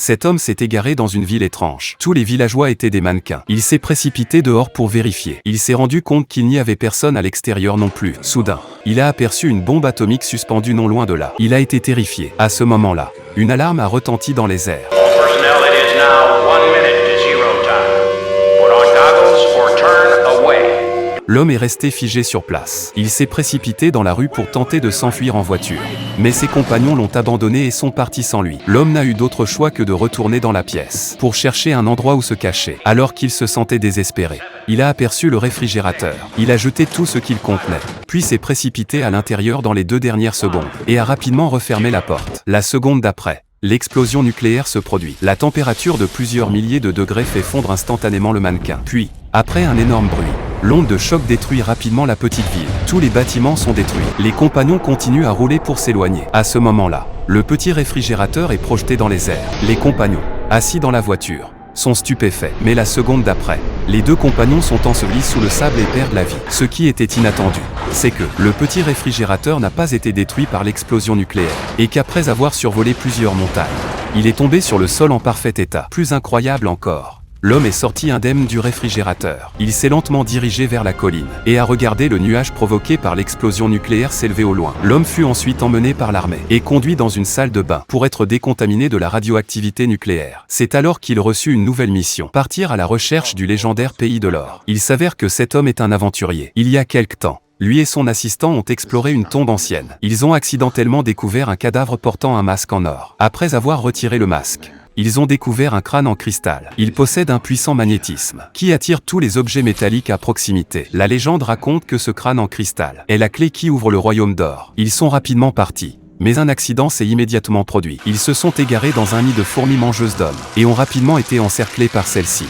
Cet homme s'est égaré dans une ville étrange. Tous les villageois étaient des mannequins. Il s'est précipité dehors pour vérifier. Il s'est rendu compte qu'il n'y avait personne à l'extérieur non plus. Soudain, il a aperçu une bombe atomique suspendue non loin de là. Il a été terrifié. À ce moment-là, une alarme a retenti dans les airs. L'homme est resté figé sur place. Il s'est précipité dans la rue pour tenter de s'enfuir en voiture. Mais ses compagnons l'ont abandonné et sont partis sans lui. L'homme n'a eu d'autre choix que de retourner dans la pièce pour chercher un endroit où se cacher. Alors qu'il se sentait désespéré, il a aperçu le réfrigérateur. Il a jeté tout ce qu'il contenait, puis s'est précipité à l'intérieur dans les 2 dernières secondes et a rapidement refermé la porte. La seconde d'après, l'explosion nucléaire se produit. La température de plusieurs milliers de degrés fait fondre instantanément le mannequin. Puis, après un énorme bruit, l'onde de choc détruit rapidement la petite ville. Tous les bâtiments sont détruits. Les compagnons continuent à rouler pour s'éloigner. À ce moment-là, le petit réfrigérateur est projeté dans les airs. Les compagnons, assis dans la voiture, sont stupéfaits. Mais la seconde d'après, les 2 compagnons sont ensevelis sous le sable et perdent la vie. Ce qui était inattendu, c'est que le petit réfrigérateur n'a pas été détruit par l'explosion nucléaire, et qu'après avoir survolé plusieurs montagnes, il est tombé sur le sol en parfait état. Plus incroyable encore, l'homme est sorti indemne du réfrigérateur. Il s'est lentement dirigé vers la colline et a regardé le nuage provoqué par l'explosion nucléaire s'élever au loin. L'homme fut ensuite emmené par l'armée et conduit dans une salle de bain pour être décontaminé de la radioactivité nucléaire. C'est alors qu'il reçut une nouvelle mission, partir à la recherche du légendaire pays de l'or. Il s'avère que cet homme est un aventurier. Il y a quelque temps, lui et son assistant ont exploré une tombe ancienne. Ils ont accidentellement découvert un cadavre portant un masque en or. Après avoir retiré le masque, ils ont découvert un crâne en cristal. Il possède un puissant magnétisme qui attire tous les objets métalliques à proximité. La légende raconte que ce crâne en cristal est la clé qui ouvre le royaume d'or. Ils sont rapidement partis, mais un accident s'est immédiatement produit. Ils se sont égarés dans un nid de fourmis mangeuses d'hommes et ont rapidement été encerclés par celles-ci.